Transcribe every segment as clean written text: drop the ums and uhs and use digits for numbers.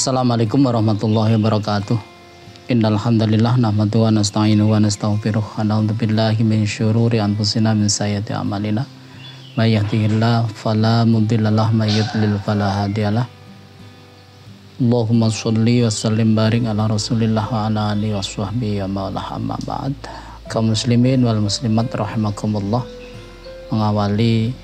Assalamualaikum warahmatullahi wabarakatuh. Innal hamdalillah nahmaduhu wa nasta'inuhu wa nastaghfiruh wa na'udzu billahi min syururi anfusina min sayyiati a'malina. May yahdihillahu fala mudhillalah wa may yudlil fala hadiyalah. Allahumma sholli wa sallim barik ala Rasulillah wa ala alihi washabbihi wa man amma ba'd. Kaum muslimin wal muslimat rahimakumullah, mengawali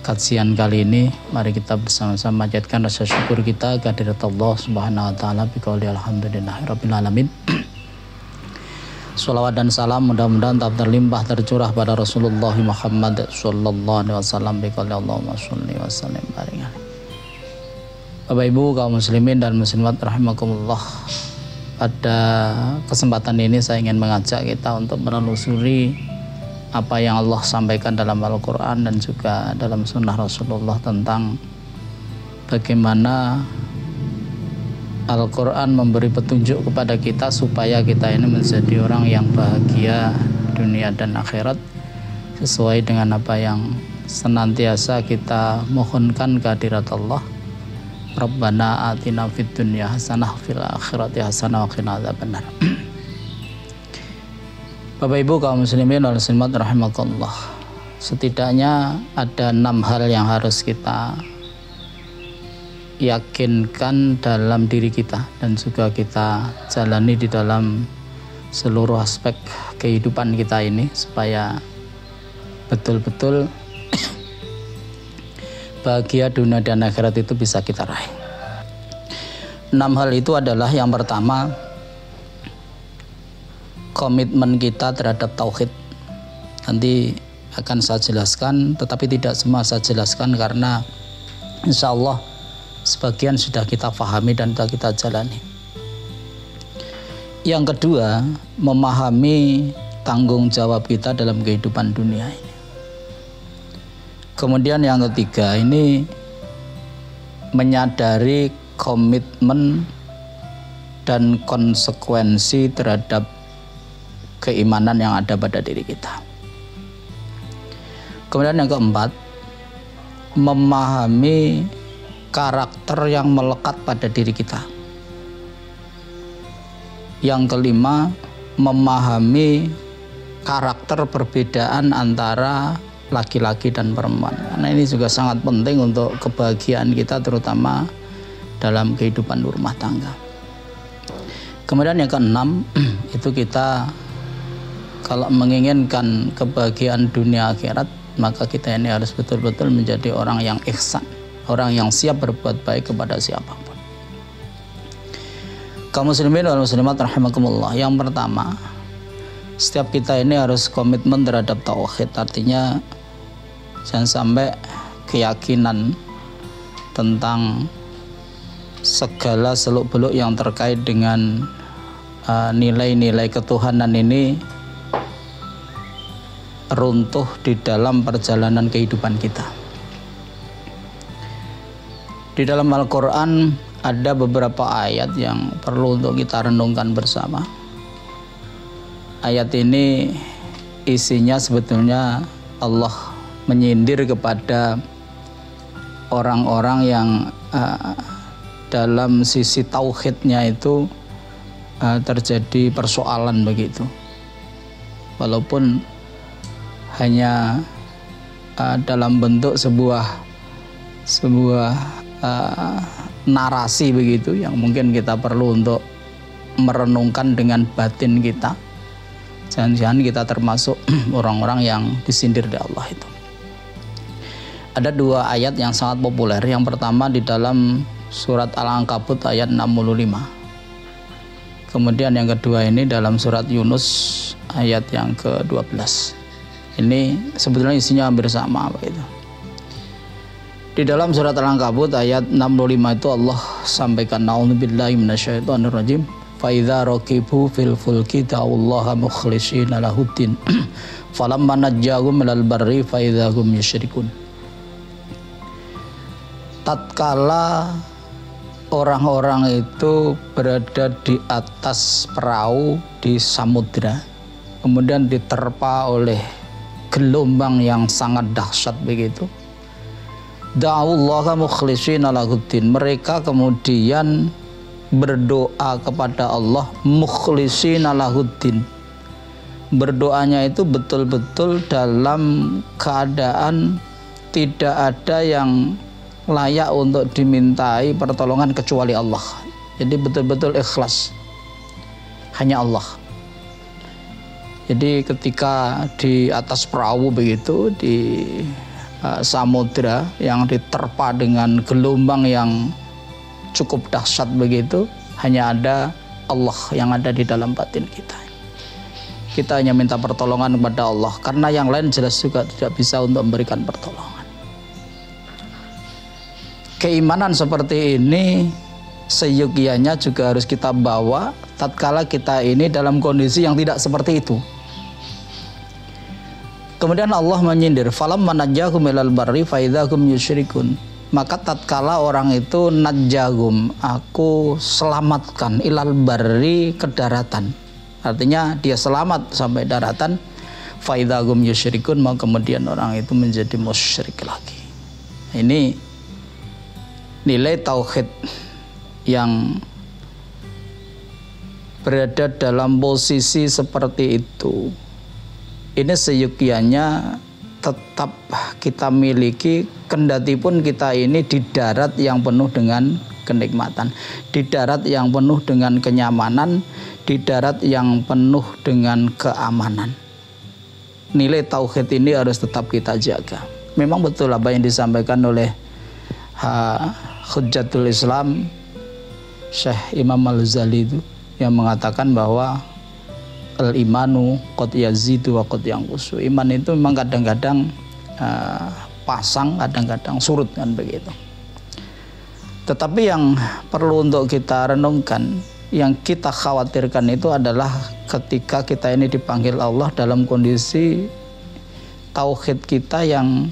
kajian kali ini, mari kita bersama-sama panjatkan rasa syukur kita kehadirat Allah Subhanahu wa taala biqauli alhamdulillahirabbil alamin. Shalawat dan salam mudah-mudahan tetap terlimpah tercurah pada Rasulullah Muhammad sallallahu alaihi wasallam biqauli Allahumma sholli wa sallim barik alaihi. Bapak Ibu kaum muslimin dan muslimat rahimakumullah, pada kesempatan ini saya ingin mengajak kita untuk menelusuri apa yang Allah sampaikan dalam Al-Quran dan juga dalam sunnah Rasulullah tentang bagaimana Al-Quran memberi petunjuk kepada kita supaya kita ini menjadi orang yang bahagia dunia dan akhirat, sesuai dengan apa yang senantiasa kita mohonkan kehadirat Allah. Rabbana atina fid dunya hasanah fil akhirati hasanah wa qina adzabannar. Bapak Ibu kaum muslimin wal muslimat rahimakumullah, setidaknya ada 6 hal yang harus kita yakinkan dalam diri kita dan juga kita jalani di dalam seluruh aspek kehidupan kita ini supaya betul-betul bahagia dunia dan akhirat itu bisa kita raih. 6 hal itu adalah, yang pertama, komitmen kita terhadap tauhid. Nanti akan saya jelaskan, tetapi tidak semua saya jelaskan karena insya Allah sebagian sudah kita pahami dan sudah kita jalani. Yang kedua, memahami tanggung jawab kita dalam kehidupan dunia ini. Kemudian yang ketiga, ini menyadari komitmen dan konsekuensi terhadap keimanan yang ada pada diri kita. Kemudian yang keempat, memahami karakter yang melekat pada diri kita. Yang kelima, memahami karakter perbedaan antara laki-laki dan perempuan. Karena ini juga sangat penting untuk kebahagiaan kita, terutama dalam kehidupan rumah tangga. Kemudian yang keenam, itu kita kalau menginginkan kebahagiaan dunia akhirat, maka kita ini harus betul-betul menjadi orang yang ihsan, orang yang siap berbuat baik kepada siapapun. Kaum muslimin wal muslimat rahimakumullah, yang pertama, setiap kita ini harus komitmen terhadap tauhid. Artinya jangan sampai keyakinan tentang segala seluk-beluk yang terkait dengan nilai-nilai ketuhanan ini runtuh di dalam perjalanan kehidupan kita. Di dalam Al-Quran ada beberapa ayat yang perlu untuk kita renungkan bersama. Ayat ini isinya sebetulnya Allah menyindir kepada orang-orang yang dalam sisi tauhidnya itu terjadi persoalan begitu. Walaupun hanya dalam bentuk sebuah narasi begitu yang mungkin kita perlu untuk merenungkan dengan batin kita. Jangan-jangan kita termasuk orang-orang yang disindir oleh Allah itu. Ada 2 ayat yang sangat populer. Yang pertama di dalam surat Al-Ankabut ayat 65. Kemudian yang kedua ini dalam surat Yunus ayat yang ke-12. Ini sebetulnya isinya hampir sama begitu. Di dalam surat Al-Ankabut ayat 65 itu Allah sampaikan, A'udzubillahi minasyaitonirrajim, fa idza raqibu fil fulki ta'allaha mukhlishina lahuddin falamma najjahum minal barri fa idza hum yusyrikun. Tatkala orang-orang itu berada di atas perahu di samudra, kemudian diterpa oleh gelombang yang sangat dahsyat begitu, Da'ullaha mukhlishina lahuddin. Mereka kemudian berdoa kepada Allah mukhlishina lahuddin. Berdoanya itu betul-betul dalam keadaan tidak ada yang layak untuk dimintai pertolongan kecuali Allah. Jadi betul-betul ikhlas, hanya Allah. Jadi ketika di atas perahu begitu di samudra yang diterpa dengan gelombang yang cukup dahsyat begitu, hanya ada Allah yang ada di dalam batin kita. Kita hanya minta pertolongan kepada Allah karena yang lain jelas juga tidak bisa untuk memberikan pertolongan. Keimanan seperti ini seyogianya juga harus kita bawa tatkala kita ini dalam kondisi yang tidak seperti itu. Kemudian Allah menyindir, falam manajjahum ilal barri faidahum yusyrikun. Maka tatkala orang itu najjahum, aku selamatkan ilal barri ke daratan. Artinya dia selamat sampai daratan, faidahum yusyrikun, maka kemudian orang itu menjadi musyrik lagi. Ini nilai tauhid yang berada dalam posisi seperti itu. Ini seyogianya tetap kita miliki, kendati pun kita ini di darat yang penuh dengan kenikmatan, di darat yang penuh dengan kenyamanan, di darat yang penuh dengan keamanan. Nilai tauhid ini harus tetap kita jaga. Memang betul apa yang disampaikan oleh Hujjatul Islam Syekh Imam Al-Ghazali itu, yang mengatakan bahwa al-imanu qad yazidu wa qad yanqusu. Iman itu memang kadang-kadang pasang, kadang-kadang surut kan begitu. Tetapi yang perlu untuk kita renungkan, yang kita khawatirkan itu adalah ketika kita ini dipanggil Allah dalam kondisi tauhid kita yang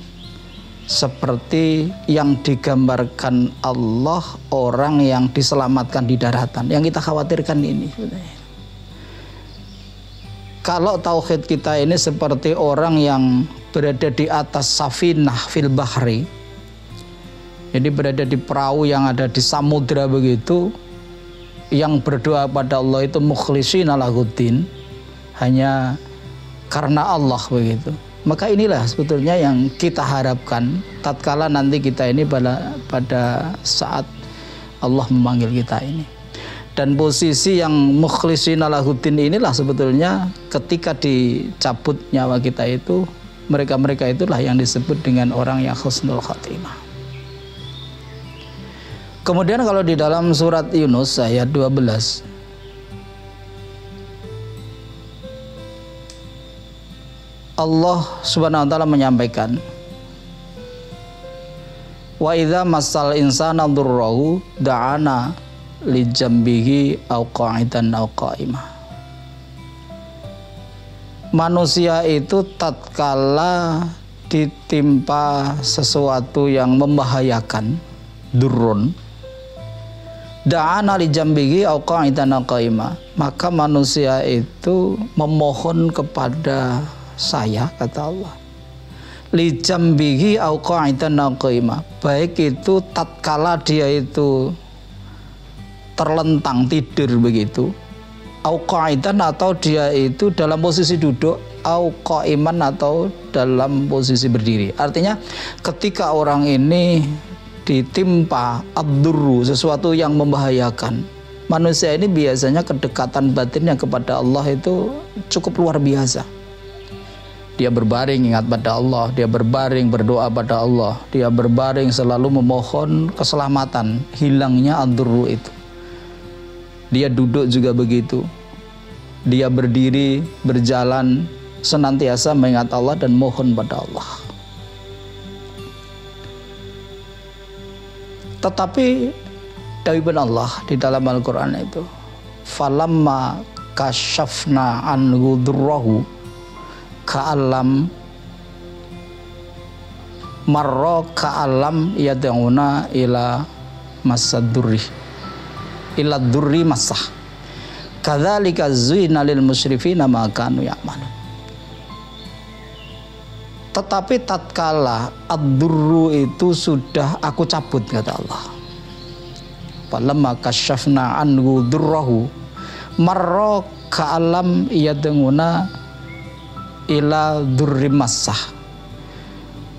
seperti yang digambarkan Allah, orang yang diselamatkan di daratan. Yang kita khawatirkan ini, kalau tauhid kita ini seperti orang yang berada di atas safinah fil bahri, jadi berada di perahu yang ada di samudra begitu, yang berdoa pada Allah itu mukhlishina lahuddin, hanya karena Allah begitu. Maka inilah sebetulnya yang kita harapkan tatkala nanti kita ini pada saat Allah memanggil kita ini. Dan posisi yang mukhlishina lahuddin inilah sebetulnya ketika dicabut nyawa kita itu, mereka-mereka itulah yang disebut dengan orang yang husnul khatimah. Kemudian kalau di dalam surat Yunus ayat 12, Allah Subhanahu wa taala menyampaikan, wa idza massal insana dzurruhu da'ana li jambihi aw qa'idan aw qa'imah. Manusia itu tatkala ditimpa sesuatu yang membahayakan, durun, da'ana li jambihi aw qa'idan aw qa'imah, maka manusia itu memohon kepada saya, kata Allah, li jambihi aw qa'idan aw qa'imah, baik itu tatkala dia itu terlentang tidur begitu, au qa'idan atau dia itu dalam posisi duduk, au qa'iman atau dalam posisi berdiri. Artinya ketika orang ini ditimpa ad-durru, sesuatu yang membahayakan, manusia ini biasanya kedekatan batinnya kepada Allah itu cukup luar biasa. Dia berbaring ingat pada Allah, dia berbaring berdoa pada Allah, dia berbaring selalu memohon keselamatan, hilangnya ad-durru itu. Dia duduk juga begitu. Dia berdiri, berjalan, senantiasa mengingat Allah dan mohon pada Allah. Tetapi dawuh Allah di dalam Al-Quran itu, falamma kasyafna anhu durrahu ka'alam marra ka'alam yad'una ila masadurri ila durri masah kadzalika zuina lil musyrifina ma kanu ya'malun. Tetapi tatkala ad-durru itu sudah aku cabut, kata Allah. Falamma kasyafna anhu durrahu marra ka'alam yadenguna ila durri massah.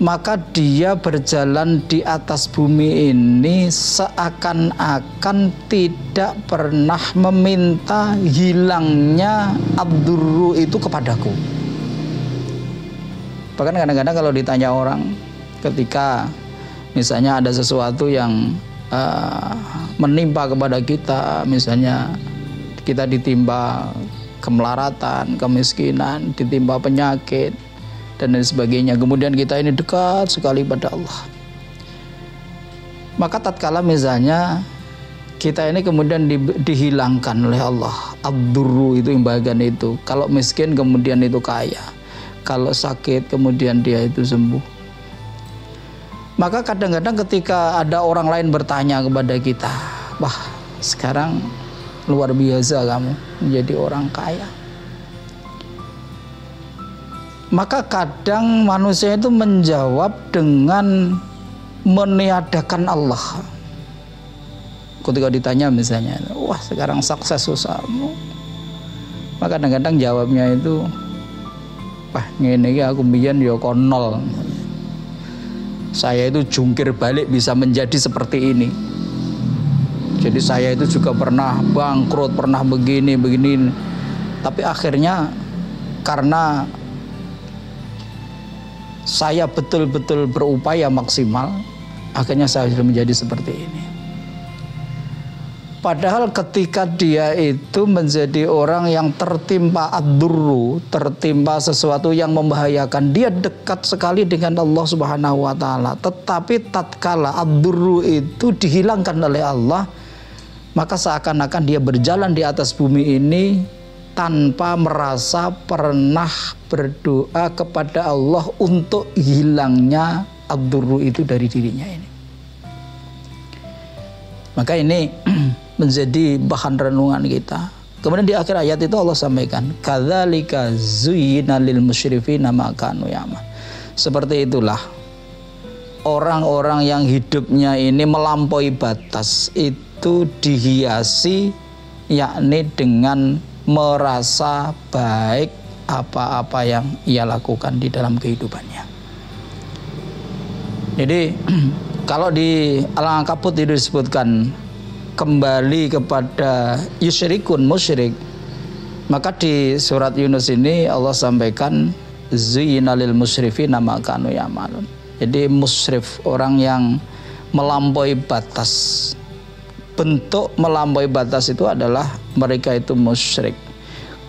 Maka dia berjalan di atas bumi ini seakan-akan tidak pernah meminta hilangnya ad-durru itu kepadaku. Bahkan kadang-kadang kalau ditanya orang, ketika misalnya ada sesuatu yang menimpa kepada kita, misalnya kita ditimpa kemelaratan, kemiskinan, ditimpa penyakit dan lain sebagainya, kemudian kita ini dekat sekali pada Allah, maka tatkala misalnya kita ini kemudian dihilangkan oleh Allah ad-durru itu, imbagan itu, kalau miskin kemudian itu kaya, kalau sakit kemudian dia itu sembuh, maka kadang-kadang ketika ada orang lain bertanya kepada kita, wah sekarang luar biasa kamu menjadi orang kaya, maka kadang manusia itu menjawab dengan meniadakan Allah. Ketika ditanya misalnya, wah sekarang sukses usahamu, maka kadang-kadang jawabnya itu, wah ngene iki aku mbiyen ya konol, saya itu jungkir balik bisa menjadi seperti ini. Jadi saya itu juga pernah bangkrut, pernah begini. Tapi akhirnya karena saya betul-betul berupaya maksimal, akhirnya saya sudah menjadi seperti ini. Padahal ketika dia itu menjadi orang yang tertimpa ad-durru, tertimpa sesuatu yang membahayakan, dia dekat sekali dengan Allah Subhanahu wa taala. Tetapi tatkala ad-durru itu dihilangkan oleh Allah, maka seakan-akan dia berjalan di atas bumi ini tanpa merasa pernah berdoa kepada Allah untuk hilangnya ad-durru itu dari dirinya ini. Maka ini menjadi bahan renungan kita. Kemudian di akhir ayat itu Allah sampaikan, kadzalika zuyyina lil musyrifina ma kanu ya'mal. Seperti itulah orang-orang yang hidupnya ini melampaui batas itu dihiasi, yakni dengan merasa baik apa-apa yang ia lakukan di dalam kehidupannya. Jadi kalau di Al-Ankabut itu disebutkan kembali kepada yusyrikun, musyrik, maka di surat Yunus ini Allah sampaikan zuyyina lil musyrifina ma kanu ya'malun. Jadi musyrif, orang yang melampaui batas. Bentuk melampaui batas itu adalah mereka itu musyrik.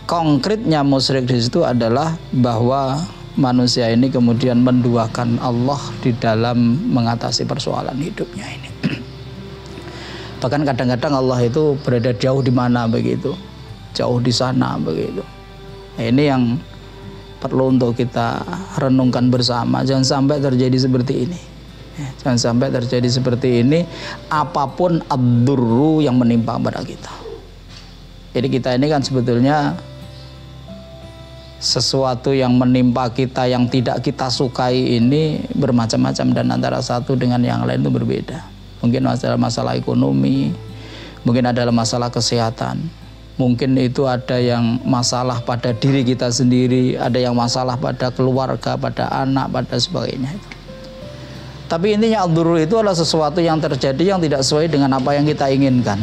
Konkretnya musyrik di situ adalah bahwa manusia ini kemudian menduakan Allah di dalam mengatasi persoalan hidupnya ini. Bahkan kadang-kadang Allah itu berada jauh di mana begitu, jauh di sana begitu. Nah, ini yang perlu untuk kita renungkan bersama. Jangan sampai terjadi seperti ini. Jangan sampai terjadi seperti ini apapun ad-durru yang menimpa pada kita. Jadi kita ini kan sebetulnya sesuatu yang menimpa kita yang tidak kita sukai ini bermacam-macam, dan antara satu dengan yang lain itu berbeda. Mungkin masalah ekonomi, mungkin adalah masalah kesehatan, mungkin itu ada yang masalah pada diri kita sendiri, ada yang masalah pada keluarga, pada anak, pada sebagainya. Tapi intinya ad-durru itu adalah sesuatu yang terjadi yang tidak sesuai dengan apa yang kita inginkan.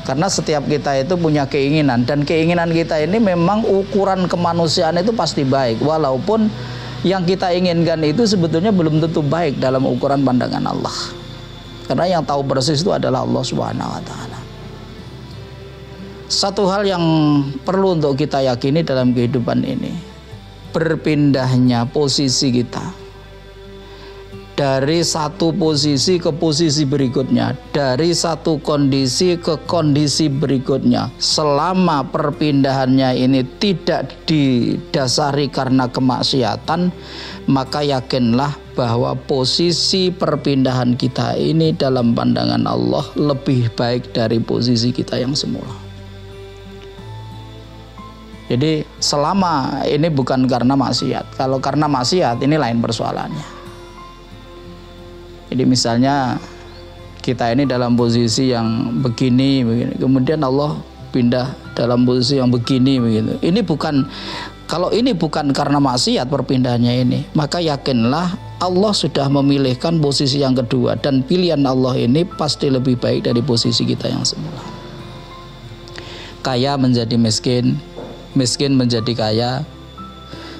Karena setiap kita itu punya keinginan, dan keinginan kita ini memang ukuran kemanusiaan itu pasti baik, walaupun yang kita inginkan itu sebetulnya belum tentu baik dalam ukuran pandangan Allah. Karena yang tahu persis itu adalah Allah Subhanahu wa taala. Satu hal yang perlu untuk kita yakini dalam kehidupan ini, berpindahnya posisi kita dari satu posisi ke posisi berikutnya, dari satu kondisi ke kondisi berikutnya, selama perpindahannya ini tidak didasari karena kemaksiatan, maka yakinlah bahwa posisi perpindahan kita ini dalam pandangan Allah lebih baik dari posisi kita yang semula. Jadi selama ini bukan karena maksiat. Kalau karena maksiat ini lain persoalannya. Jadi misalnya kita ini dalam posisi yang begini, kemudian Allah pindah dalam posisi yang begini begitu. Ini bukan, kalau ini bukan karena maksiat perpindahannya ini, maka yakinlah Allah sudah memilihkan posisi yang kedua, dan pilihan Allah ini pasti lebih baik dari posisi kita yang semula. Kaya menjadi miskin, miskin menjadi kaya,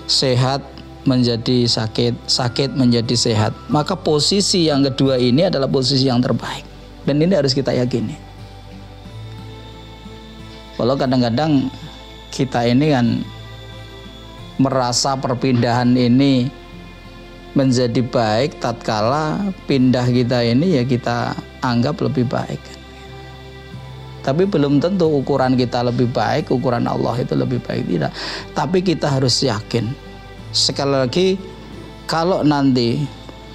sehat menjadi sakit, sakit menjadi sehat. Maka posisi yang kedua ini adalah posisi yang terbaik, dan ini harus kita yakini. Kalau kadang-kadang kita ini kan merasa perpindahan ini menjadi baik tatkala pindah kita ini ya kita anggap lebih baik. Tapi belum tentu ukuran kita lebih baik, ukuran Allah itu lebih baik, tidak. Tapi kita harus yakin. Sekali lagi, kalau nanti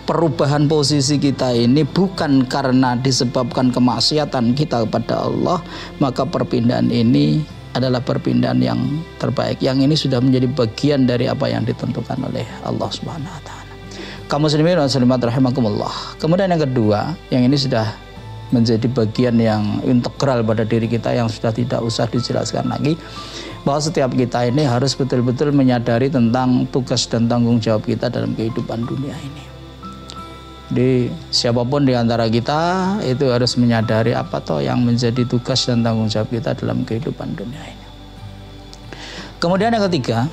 perubahan posisi kita ini bukan karena disebabkan kemaksiatan kita kepada Allah, maka perpindahan ini adalah perpindahan yang terbaik. Yang ini sudah menjadi bagian dari apa yang ditentukan oleh Allah Subhanahu wa taala. Kaum muslimin wa muslimat rahimakumullah. Kemudian yang kedua, yang ini sudah menjadi bagian yang integral pada diri kita yang sudah tidak usah dijelaskan lagi, bahwa setiap kita ini harus betul-betul menyadari tentang tugas dan tanggung jawab kita dalam kehidupan dunia ini. Jadi siapapun di antara kita itu harus menyadari apa toh yang menjadi tugas dan tanggung jawab kita dalam kehidupan dunia ini. Kemudian yang ketiga,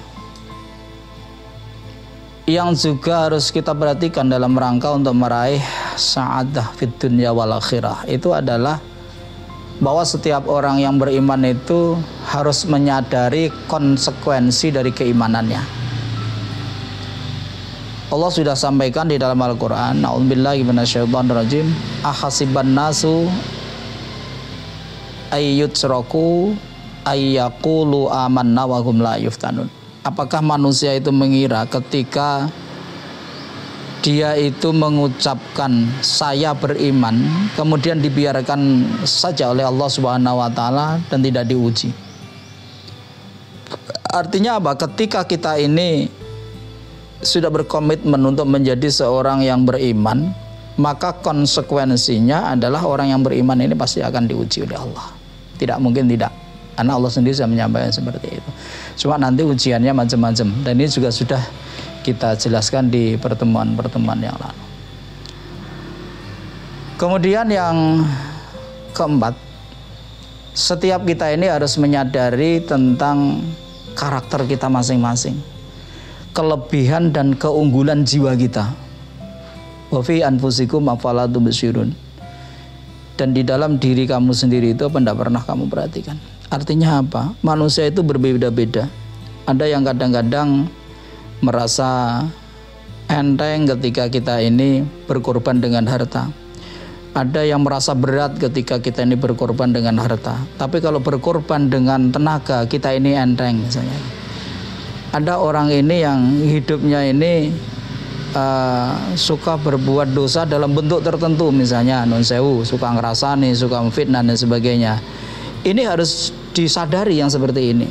yang juga harus kita perhatikan dalam rangka untuk meraih sa'adah fid dunya wal akhirah, itu adalah bahwa setiap orang yang beriman itu harus menyadari konsekuensi dari keimanannya. Allah sudah sampaikan di dalam Al-Quran, A'udzubillahi minasyaitonirrajim, ahasiban nasu ayyutsraku ayyaqulu amanna wa hum la yuftanun. Apakah manusia itu mengira ketika dia itu mengucapkan saya beriman, kemudian dibiarkan saja oleh Allah Subhanahu wa taala dan tidak diuji? Artinya apa? Ketika kita ini sudah berkomitmen untuk menjadi seorang yang beriman, maka konsekuensinya adalah orang yang beriman ini pasti akan diuji oleh Allah. Tidak mungkin tidak. Karena Allah sendiri sudah menyampaikan seperti itu. Cuma nanti ujiannya macam-macam, dan ini juga sudah kita jelaskan di pertemuan-pertemuan yang lalu. Kemudian yang keempat, setiap kita ini harus menyadari tentang karakter kita masing-masing, kelebihan dan keunggulan jiwa kita. Wa fi anfusikum afala tubsirun. Dan di dalam diri kamu sendiri itu apa tidak pernah kamu perhatikan? Artinya apa? Manusia itu berbeda-beda. Ada yang kadang-kadang merasa enteng ketika kita ini berkorban dengan harta. Ada yang merasa berat ketika kita ini berkorban dengan harta. Tapi kalau berkorban dengan tenaga, kita ini enteng misalnya. Ada orang ini yang hidupnya ini suka berbuat dosa dalam bentuk tertentu, misalnya nun sewu, suka ngerasani, suka memfitnah dan sebagainya. Ini harus disadari yang seperti ini,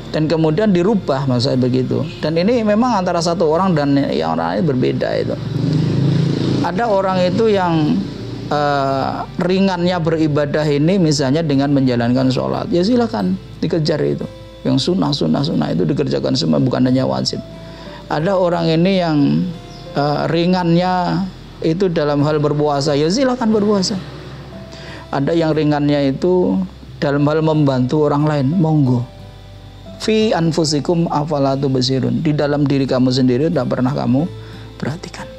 dan kemudian dirubah, maksud saya begitu. Dan ini memang antara satu orang dan yang lain berbeda itu. Ada orang itu yang ringannya beribadah ini misalnya dengan menjalankan sholat, ya silakan dikejar itu. Yang sunnah itu dikerjakan semua, bukan hanya wajib. Ada orang ini yang ringannya itu dalam hal berpuasa, ya silakan berpuasa. Ada yang ringannya itu dalam hal membantu orang lain, monggo. Fi anfusikum afala tubsirun. Di dalam diri kamu sendiri tidak pernah kamu perhatikan.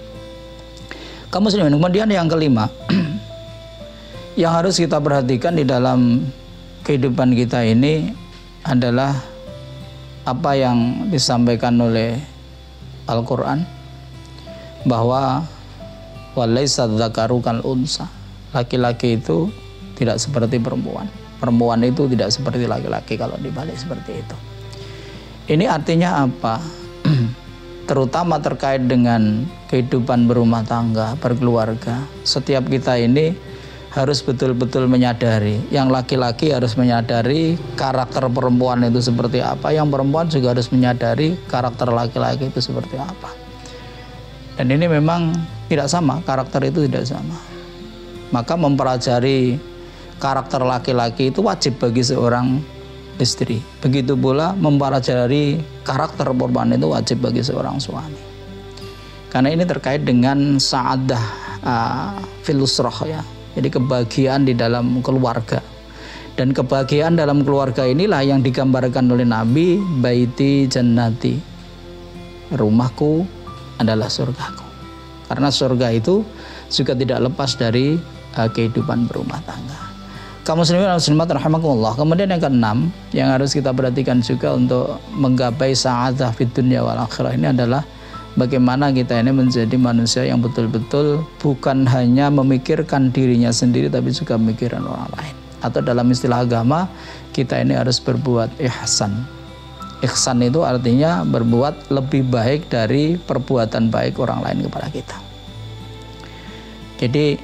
Kamu sendiri. Kemudian yang kelima, yang harus kita perhatikan di dalam kehidupan kita ini adalah apa yang disampaikan oleh Al-Quran, bahwa walaysa dzakaru kal unsa. Laki-laki itu tidak seperti perempuan. Perempuan itu tidak seperti laki-laki kalau dibalik seperti itu. Ini artinya apa? Terutama terkait dengan kehidupan berumah tangga, berkeluarga. Setiap kita ini harus betul-betul menyadari. Yang laki-laki harus menyadari karakter perempuan itu seperti apa, yang perempuan juga harus menyadari karakter laki-laki itu seperti apa. Dan ini memang tidak sama, karakter itu tidak sama. Maka mempelajari karakter laki-laki itu wajib bagi seorang istri. Begitu pula mempelajari karakter perempuan itu wajib bagi seorang suami. Karena ini terkait dengan sa'adah fil usrah ya. Jadi kebahagiaan di dalam keluarga. Dan kebahagiaan dalam keluarga inilah yang digambarkan oleh Nabi, baiti jannati. Rumahku adalah surgaku. Karena surga itu juga tidak lepas dari kehidupan berumah tangga. Kaum muslimin dan muslimat rahimakumullah. Kemudian yang keenam yang harus kita perhatikan juga untuk menggapai sa'adah fid dunya wal akhirah ini adalah bagaimana kita ini menjadi manusia yang betul-betul bukan hanya memikirkan dirinya sendiri tapi juga memikirkan orang lain. Atau dalam istilah agama, kita ini harus berbuat ihsan. Ihsan itu artinya berbuat lebih baik dari perbuatan baik orang lain kepada kita. Jadi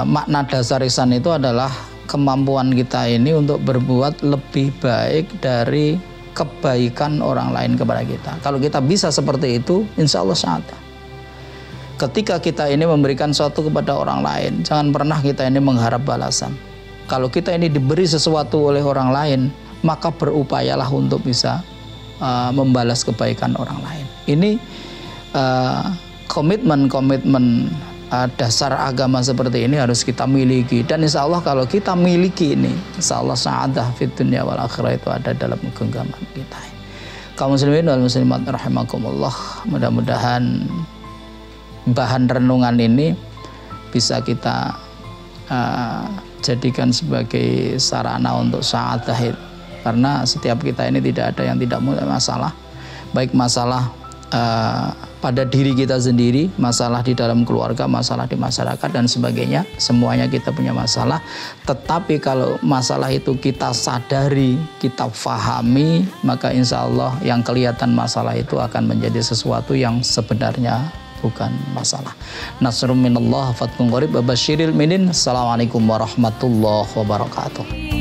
makna dasar ihsan itu adalah kemampuan kita ini untuk berbuat lebih baik dari kebaikan orang lain kepada kita. Kalau kita bisa seperti itu, insya Allah sa'adah. Ketika kita ini memberikan sesuatu kepada orang lain, jangan pernah kita ini mengharap balasan. Kalau kita ini diberi sesuatu oleh orang lain, maka berupayalah untuk bisa membalas kebaikan orang lain. Ini komitmen dasar agama seperti ini harus kita miliki. Dan insya Allah kalau kita miliki ini, insya Allah sa'adah fid dunya wal akhirah itu ada dalam genggaman kita. Kaum muslimin wal muslimat rahimakumullah, mudah-mudahan bahan renungan ini bisa kita jadikan sebagai sarana untuk sa'adah itu. Karena setiap kita ini tidak ada yang tidak punya masalah, baik masalah pada diri kita sendiri, masalah di dalam keluarga, masalah di masyarakat dan sebagainya. Semuanya kita punya masalah. Tetapi kalau masalah itu kita sadari, kita fahami, maka insya Allah yang kelihatan masalah itu akan menjadi sesuatu yang sebenarnya bukan masalah. Nasrun minallah, fathun qarib, wa basyiril mu'minin. Assalamualaikum warahmatullahi wabarakatuh.